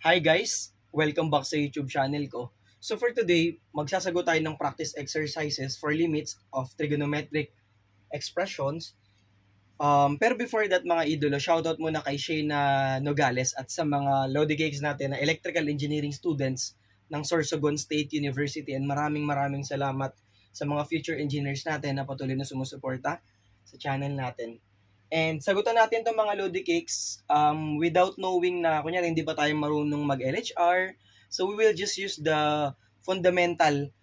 Hi guys! Welcome back sa YouTube channel ko. So for today, magsasagot tayo ng practice exercises for limits of trigonometric expressions. Pero before that mga idolo, shoutout muna kay Shayna Nogales at sa mga Lodi Cakes natin na electrical engineering students ng Sorsogon State University, and maraming salamat sa mga future engineers natin na patuloy na sumusuporta sa channel natin. And sagutan natin itong mga Lodi Cakes without knowing na, kunyari, hindi pa tayo marunong mag-LHR. So we will just use the fundamental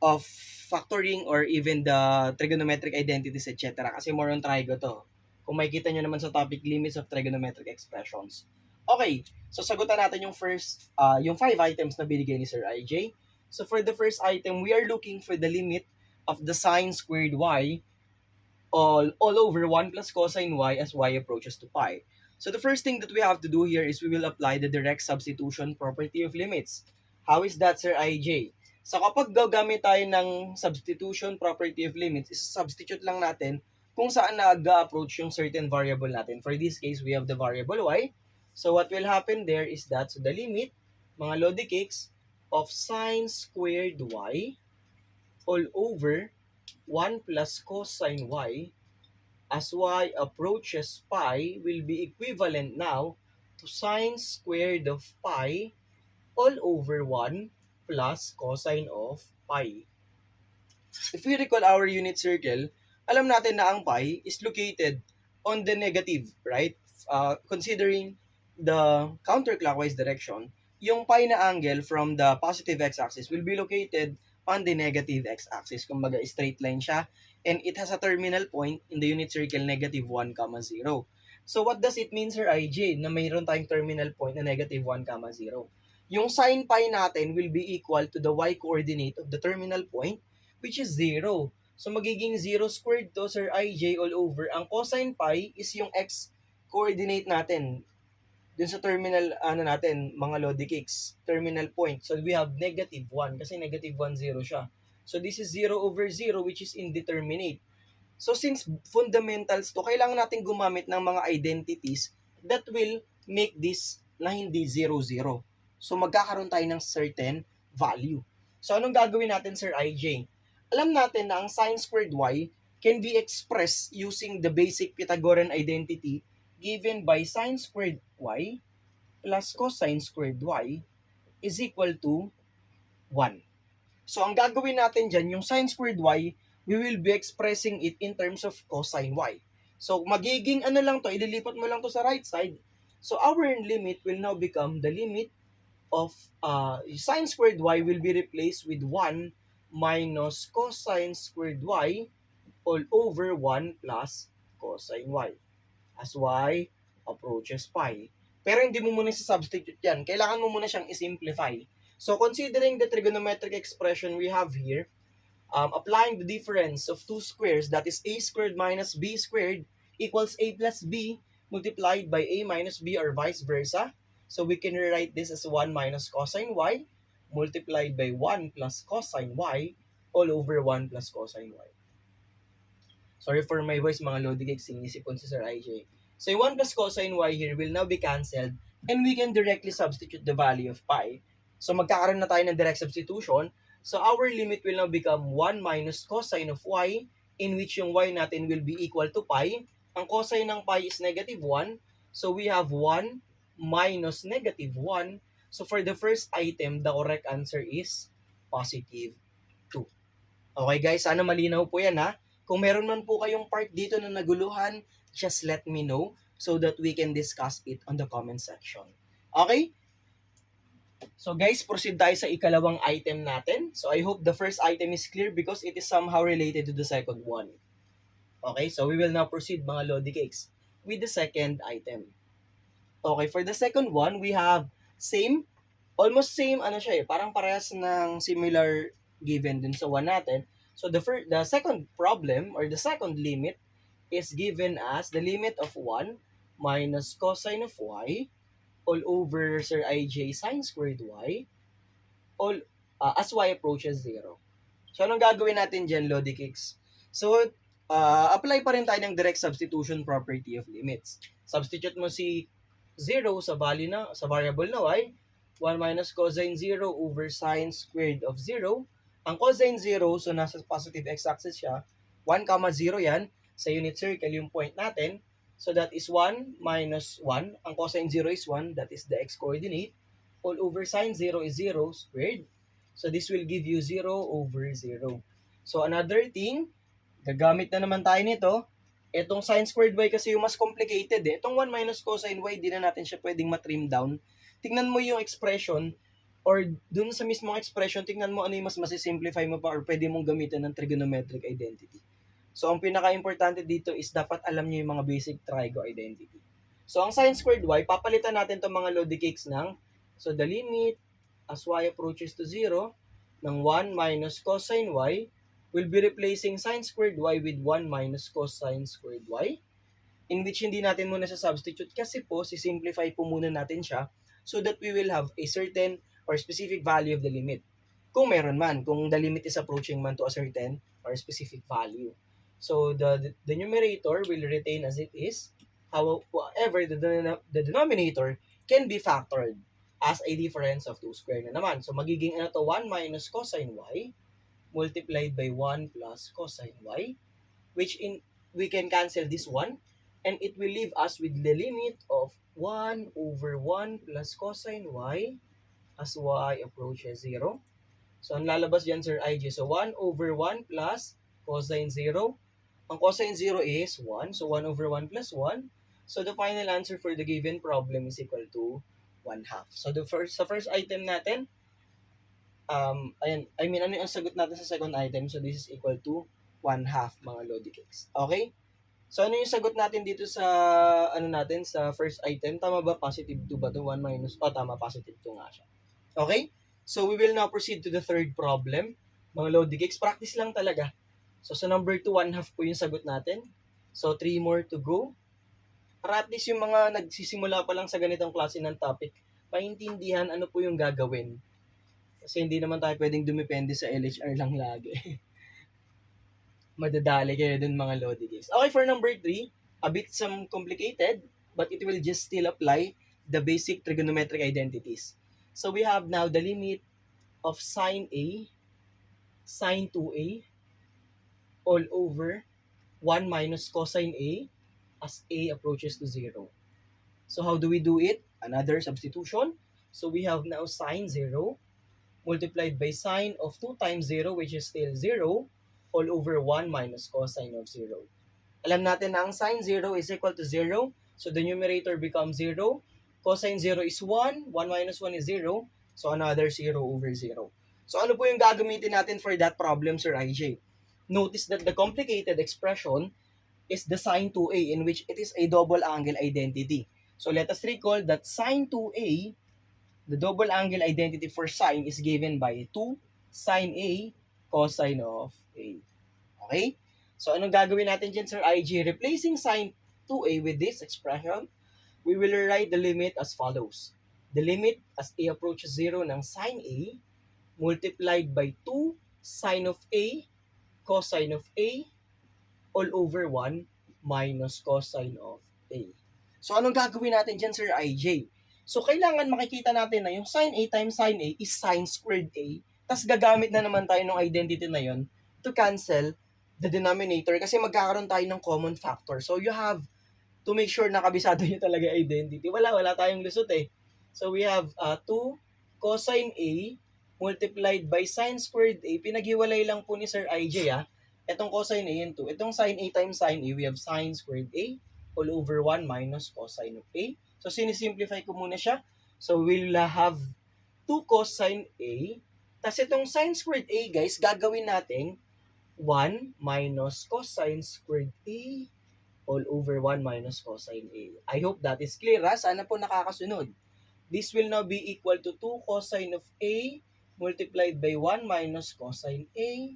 of factoring or even the trigonometric identities, etc. Kasi more on trigo to. Kung makikita nyo naman sa topic, limits of trigonometric expressions. Okay, so sagutan natin yung first, yung 5 items na binigay ni Sir IJ. So for the first item, we are looking for the limit of the sine squared y all over 1 plus cosine y as y approaches to pi. So the first thing that we have to do here is we will apply the direct substitution property of limits. How is that, Sir IJ? So kapag gagamit tayo ng substitution property of limits, is-substitute lang natin kung saan nag-approach yung certain variable natin. For this case, we have the variable y. So what will happen there is that, so the limit, mga Lodi Cakes, of sine squared y all over 1 plus cosine y as y approaches pi will be equivalent now to sine squared of pi all over 1 plus cosine of pi. If we recall our unit circle, alam natin na ang pi is located on the negative, right? Considering the counterclockwise direction, yung pi na angle from the positive x-axis will be located on the negative x-axis. Kumbaga, straight line siya. And it has a terminal point in the unit circle, negative 1, 0. So what does it mean, Sir IJ, na mayroon tayong terminal point na negative 1, 0? Yung sine pi natin will be equal to the y-coordinate of the terminal point, which is 0. So magiging 0 squared to, Sir IJ, all over. Ang cosine pi is yung x-coordinate natin dun sa terminal, natin, mga Lodi Cakes, terminal point. So we have negative 1 kasi negative 1, 0 siya. So this is 0 over 0, which is indeterminate. So since fundamentals to, kailangan natin gumamit ng mga identities that will make this na hindi 0, 0. So magkakaroon tayo ng certain value. So anong gagawin natin, Sir IJ? Alam natin na ang sine squared y can be expressed using the basic Pythagorean identity given by sine squared y plus cosine squared y is equal to 1. So ang gagawin natin dyan, yung sine squared y, we will be expressing it in terms of cosine y. So magiging ano lang to, ililipat mo lang to sa right side. So our limit will now become the limit of sine squared y will be replaced with 1 minus cosine squared y all over 1 plus cosine y as y approaches pi. Pero hindi mo muna substitute yan. Kailangan mo muna siyang isimplify. So considering the trigonometric expression we have here, applying the difference of two squares, that is a squared minus b squared equals a plus b multiplied by a minus b, or vice versa. So we can rewrite this as 1 minus cosine y multiplied by 1 plus cosine y all over 1 plus cosine y. Sorry for my voice, mga Lodi Cakes, sinisipon si Sir IJ. So yung 1 plus cosine y here will now be cancelled, and we can directly substitute the value of pi. So magkakaroon na tayo ng direct substitution. So our limit will now become 1 minus cosine of y, in which yung y natin will be equal to pi. Ang cosine ng pi is negative 1. So we have 1 minus negative 1. So for the first item, the correct answer is positive 2. Okay guys, sana malinaw po yan ha. Kung meron man po kayong part dito na naguluhan, just let me know so that we can discuss it on the comment section. Okay? So guys, proceed tayo sa ikalawang item natin. So I hope the first item is clear because it is somehow related to the second one. Okay, so we will now proceed, mga Lodi Cakes, with the second item. Okay, for the second one, we have almost same, parang parehas ng similar given dun sa one natin. So the second problem, or the second limit, is given as the limit of 1 minus cosine of y all over, Sir IJ, sine squared y all as y approaches 0. So anong gagawin natin dyan, Lodi Cakes? So apply pa rin tayo ng direct substitution property of limits. Substitute mo si 0 sa value na, sa variable na y, 1 minus cosine 0 over sine squared of 0. Ang cosine 0, so nasa positive x-axis siya, 1, 0 yan. Sa unit circle yung point natin. So that is 1 minus 1. Ang cosine 0 is 1. That is the x-coordinate. All over sine 0 is 0 squared. So this will give you 0 over 0. So another thing, gagamit na naman tayo nito. Itong sine squared y kasi yung mas complicated eh. Itong 1 minus cosine y, di na natin siya pwedeng matrim down. Tingnan mo yung expression or dun sa mismong expression, tingnan mo ano yung mas masisimplify mo pa or pwede mong gamitin ng trigonometric identity. So, ang pinaka-importante dito is dapat alam nyo yung mga basic trigo identity. So, ang sine squared y, papalitan natin itong mga Lodi cakes ng, so the limit as y approaches to 0 ng 1 minus cosine y will be replacing sine squared y with 1 minus cosine squared y, in which hindi natin muna sa substitute kasi po, sisimplify po muna natin siya so that we will have a certain or specific value of the limit. Kung meron man, kung the limit is approaching man to a certain or specific value. So the numerator will retain as it is. However, the denominator can be factored as a difference of 2 square na naman. So magiging ano to, 1 minus cosine y multiplied by 1 plus cosine y, which we can cancel this one, and it will leave us with the limit of 1 over 1 plus cosine y as y approaches 0. So, ang lalabas dyan, Sir IJ. So, 1 over 1 plus cosine 0. Ang cosine 0 is 1. So, 1 over 1 plus 1. So, the final answer for the given problem is equal to 1/2. So, sa first item natin, ano yung sagot natin sa second item? So, this is equal to 1/2 mga Lodi cakes. Okay? So, ano yung sagot natin dito sa, sa first item? Tama ba? Positive 2 ba ito? 1 minus, tama, positive 2 nga siya. Okay? So, we will now proceed to the third problem. Mga Lodi cakes, practice lang talaga. So, sa number 2, 1/2 po yung sagot natin. So, 3 more to go. Para at least yung mga nagsisimula pa lang sa ganitong klase ng topic, maintindihan ano po yung gagawin. Kasi hindi naman tayo pwedeng dumepende sa LHR lang lagi. Madadali kayo dun mga Lodi cakes. Okay, for number 3, a bit some complicated, but it will just still apply the basic trigonometric identities. So we have now the limit of sine A, sine 2A, all over 1 minus cosine A as A approaches to 0. So how do we do it? Another substitution. So we have now sine 0 multiplied by sine of 2 times 0, which is still 0, all over 1 minus cosine of 0. Alam natin na ang sine 0 is equal to 0, so the numerator becomes 0. Cosine 0 is 1, 1 minus 1 is 0, so another 0 over 0. So ano po yung gagamitin natin for that problem, Sir IJ? Notice that the complicated expression is the sine 2a, in which it is a double angle identity. So let us recall that sine 2a, the double angle identity for sine is given by 2 sine A cosine of A. Okay? So, anong gagawin natin dyan, Sir IG? Replacing sine 2A with this expression, we will write the limit as follows. The limit as A approaches 0 ng sine A multiplied by 2 sine of A cosine of A all over 1 minus cosine of A. So, anong gagawin natin dyan, Sir IJ? So, kailangan makikita natin na yung sine A times sine A is sine squared A. Tapos, gagamit na naman tayo ng identity na yon to cancel the denominator kasi magkakaroon tayo ng common factor. So, you have to make sure na kabisado nyo talaga identity. Wala tayong lusot eh. So, we have 2 cosine A multiplied by sine squared A. Pinaghiwalay lang po ni Sir IJ Itong cosine A and 2. Itong sine A times sine A, we have sine squared A all over 1 minus cosine of A. So, sinisimplify ko muna siya. So, we'll have 2 cosine A. Tapos itong sine squared A, guys, gagawin natin 1 minus cosine squared A all over 1 minus cosine A. I hope that is clear, Sana po nakakasunod. This will now be equal to 2 cosine of A multiplied by 1 minus cosine A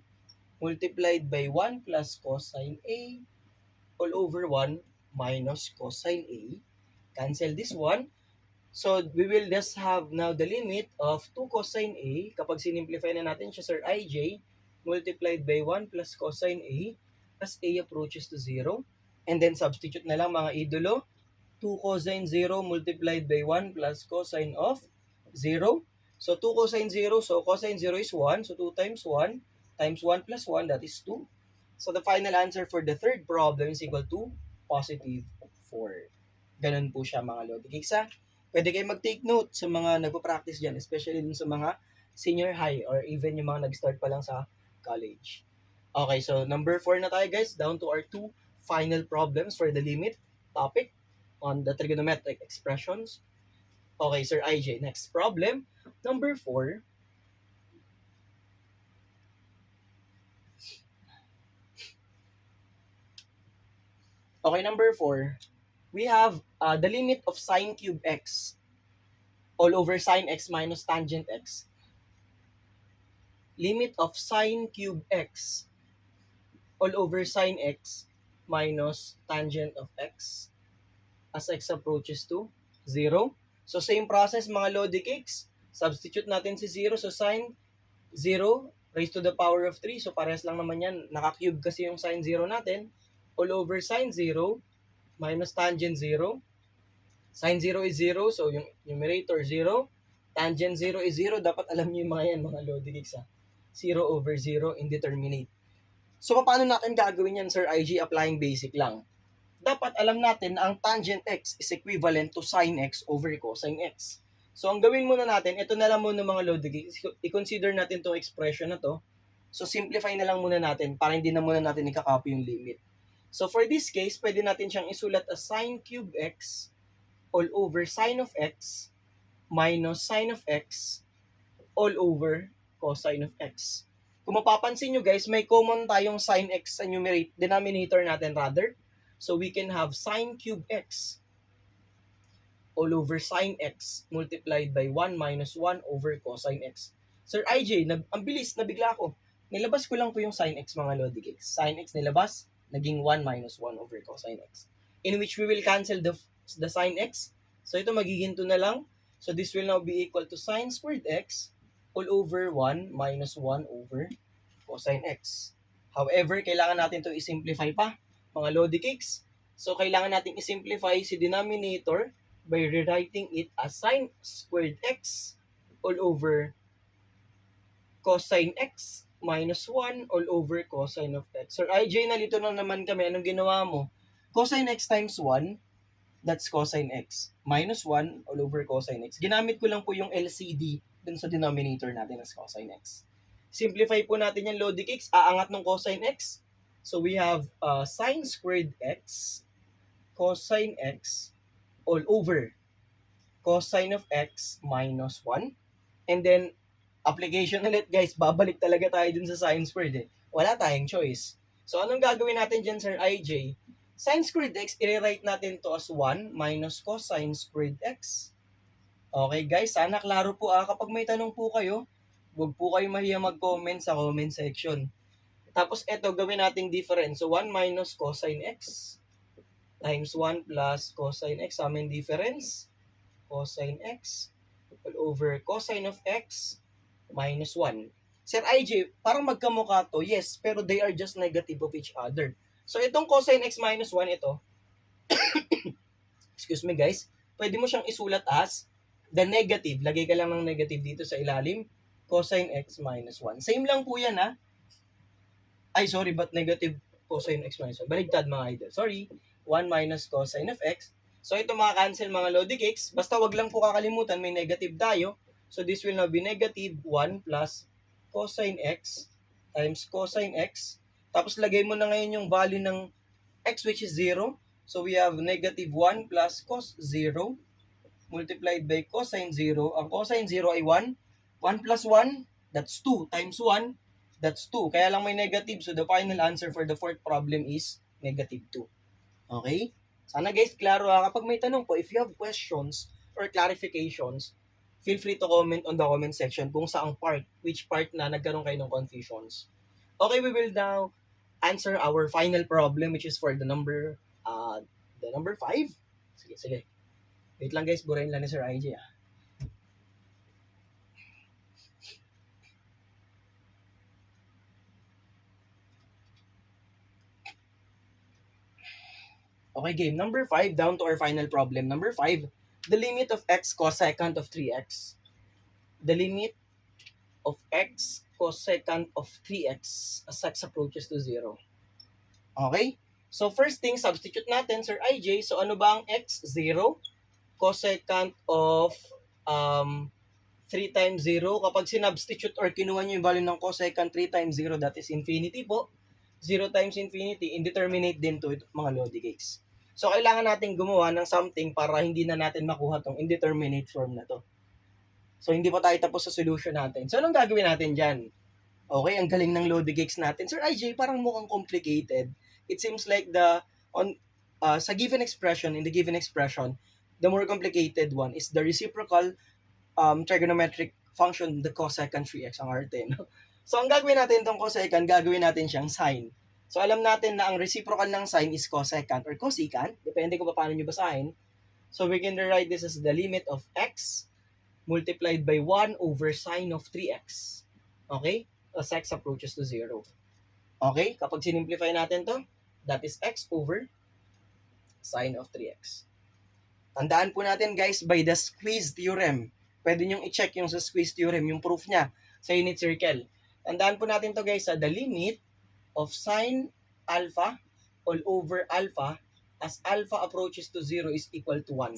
multiplied by 1 plus cosine A all over 1 minus cosine A. Cancel this one. So, we will just have now the limit of 2 cosine A, kapag sinimplify na natin siya, Sir IJ, multiplied by 1 plus cosine A, as A approaches to 0. And then, substitute na lang mga idolo. 2 cosine 0 multiplied by 1 plus cosine of 0. So 2 cosine 0, so cosine 0 is 1. So 2 times 1 times 1 plus 1, that is 2. So the final answer for the third problem is equal to positive 4. Ganun po siya mga Lodi Geeks ha. Pwede kayo mag-take note sa mga nagpo-practice dyan, especially dun sa mga senior high or even yung mga nag-start pa lang sa college. Okay, so number 4 na tayo guys, down to our 2 final problems for the limit topic on the trigonometric expressions. Okay, Sir IJ, next problem, number 4. Okay, number 4, we have the limit of sine cube x all over sine x minus tangent x. Limit of sine cube x all over sine x minus tangent of x as x approaches to 0. So same process mga Lodi Cakes. Substitute natin si 0. So sine 0 raised to the power of 3. So parehas lang naman yan. Naka-cube kasi yung sine 0 natin. All over sine 0 minus tangent 0. Sine 0 is 0. So yung numerator 0. Tangent 0 is 0. Dapat alam niyo yung mga yan mga Lodi Cakes ha. 0 over 0 indeterminate. So paano natin gagawin yan Sir IG? Applying basic lang. Dapat alam natin na ang tangent x is equivalent to sine x over cosine x. So, ang gawin muna natin, ito na lang muna mga Lodi, i-consider natin itong expression na to. So, simplify na lang muna natin para hindi na muna natin i-copy yung limit. So, for this case, pwede natin siyang isulat as sine cube x all over sine of x minus sine of x all over cosine of x. Kung mapapansin nyo guys, may common tayong sine x sa denominator natin rather. So we can have sine cube x all over sine x multiplied by 1 minus 1 over cosine x. Sir IJ, ang bilis, nabigla ako. Nilabas ko lang po yung sine x mga Lodi Cakes. Sine x nilabas, naging 1 minus 1 over cosine x. In which we will cancel the sine x. So ito magiging 2 na lang. So this will now be equal to sine squared x all over 1 minus 1 over cosine x. However, kailangan natin ito i-simplify pa mga Lodi Cakes. So, kailangan natin i-simplify si denominator by rewriting it as sine squared x all over cosine x minus 1 all over cosine of x. Sir IJ, nalito na naman kami. Anong ginawa mo? Cosine x times 1, that's cosine x. Minus 1 all over cosine x. Ginamit ko lang po yung LCD dun sa denominator natin as cosine x. Simplify po natin yung Lodi Cakes. Aangat ng cosine x. So we have sine squared x cosine x all over cosine of x minus 1. And then, application ulit guys, babalik talaga tayo dun sa sine squared eh. Wala tayong choice. So anong gagawin natin dyan Sir IJ? Sine squared x, i-rewrite natin to as 1 minus cosine squared x. Okay guys, sana klaro po kapag may tanong po kayo, huwag po kayo mahiya mag-comment sa comment section. Tapos ito, gawin nating difference. So 1 minus cosine x times 1 plus cosine x. Sa amin difference, cosine x all over cosine of x minus 1. Sir IJ, parang magkamukha to. Yes, pero they are just negative of each other. So itong cosine x minus 1 ito, excuse me guys, pwede mo siyang isulat as the negative. Lagay ka lang ng negative dito sa ilalim, cosine x minus 1. Same lang po yan ha. Ay, sorry, but negative cosine x minus 1. Baligtad mga idol. Sorry. 1 minus cosine of x. So, ito mga cancel mga Lodi Cakes. Basta wag lang po kakalimutan, may negative tayo. So, this will now be negative 1 plus cosine x times cosine x. Tapos, lagay mo na ngayon yung value ng x which is 0. So, we have negative 1 plus cos 0 multiplied by cosine 0. Ang cosine 0 ay 1. 1 plus 1, that's 2 times 1. That's 2. Kaya lang may negative. So, the final answer for the fourth problem is negative 2. Okay? Sana guys, klaro kapag may tanong po, if you have questions or clarifications, feel free to comment on the comment section kung saang part, which part na nagkaroon kayo ng confusions. Okay, we will now answer our final problem which is for the number 5. Sige. Wait lang guys, burahin lang ni Sir IJ Okay, game number 5, down to our final problem. Number 5, the limit of x cosecant of 3x. The limit of x cosecant of 3x as x approaches to 0. Okay? So first thing, substitute natin, Sir IJ. So ano ba ang x? 0. Cosecant of 3 times 0. Kapag sinubstitute or kinuha nyo yung value ng cosecant 3 times 0, that is infinity po. 0 times infinity, indeterminate din to mga Lodi cakes. So, kailangan natin gumawa ng something para hindi na natin makuha tong indeterminate form na to. So, hindi pa tayo tapos sa solution natin. So, anong gagawin natin dyan? Okay, ang galing ng Lodi cakes natin. Sir IJ, parang mukhang complicated. It seems like sa given expression, in the given expression, the more complicated one is the reciprocal trigonometric function, the cosecant 3x ang arte. No? So, ang gagawin natin itong cosecant, gagawin natin siyang sine. So, alam natin na ang reciprocal ng sine is cosecant or cosecant. Depende kung paano nyo basahin. So, we can rewrite this as the limit of x multiplied by 1 over sine of 3x. Okay? As x approaches to 0. Okay? Kapag sinimplify natin to, that is x over sine of 3x. Tandaan po natin guys, by the squeeze theorem. Pwede nyong i-check yung sa squeeze theorem, yung proof niya sa unit circle. Tandaan po natin to guys, the limit of sine alpha all over alpha as alpha approaches to 0 is equal to 1.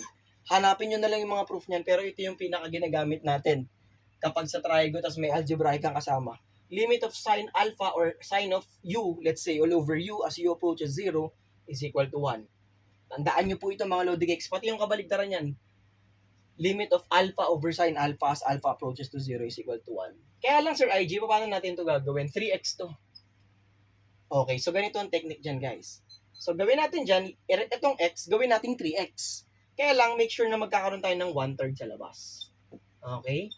Hanapin nyo na lang yung mga proof niyan, pero ito yung pinaka-ginagamit natin kapag sa trigo, tas may algebraic kang kasama. Limit of sine alpha or sine of u, let's say, all over u as u approaches 0 is equal to 1. Tandaan nyo po ito mga Lodi cakes, pati yung kabaligtaran yan. Limit of alpha over sine alpha as alpha approaches to 0 is equal to 1. Kaya lang Sir IG, paano natin ito gagawin? 3x to. Okay, so ganito ang technique dyan guys. So gawin natin dyan, itong x, gawin natin 3x. Kaya lang, make sure na magkakaroon tayo ng 1/3 sa labas. Okay?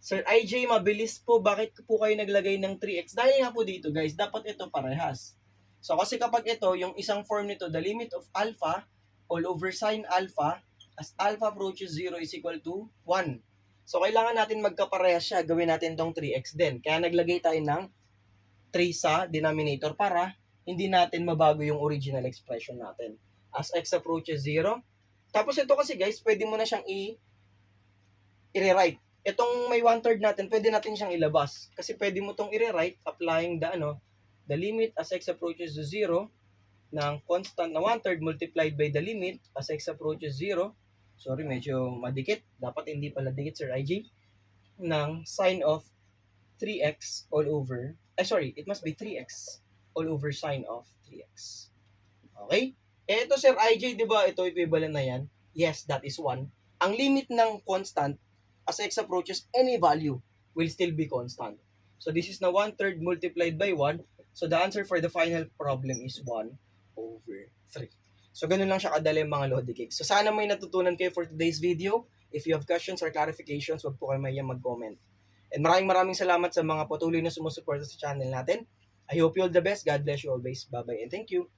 Sir IJ, mabilis po. Bakit po kayo naglagay ng 3x? Dahil nga po dito guys, dapat ito parehas. So kasi kapag ito, yung isang form nito, the limit of alpha all over sine alpha as alpha approaches 0 is equal to 1. So kailangan natin magkaparehas siya. Gawin natin tong 3x din. Kaya naglagay tayo ng 3 sa denominator para hindi natin mabago yung original expression natin. As x approaches 0. Tapos ito kasi guys, pwede mo na siyang i-rewrite. Itong may 1/3 natin, pwede natin siyang ilabas. Kasi pwede mo itong i-rewrite applying the limit as x approaches to 0 ng constant na 1/3 multiplied by the limit as x approaches 0. Sorry, medyo madikit. Dapat hindi pala dikit, Sir IJ. Ng sine of 3x all over, it must be 3x all over sine of 3x. Okay? Ito, Sir IJ, di ba, ito equivalent na yan? Yes, that is 1. Ang limit ng constant as x approaches any value will still be constant. So, this is na 1/3 multiplied by 1. So, the answer for the final problem is 1/3. So, ganun lang siya kadali mga Lodi cakes. So, sana may natutunan kayo for today's video. If you have questions or clarifications, wag po kayo mayang mag-comment. And maraming salamat sa mga patuloy na sumusuporta sa channel natin. I hope you all the best. God bless you always. Bye-bye and thank you.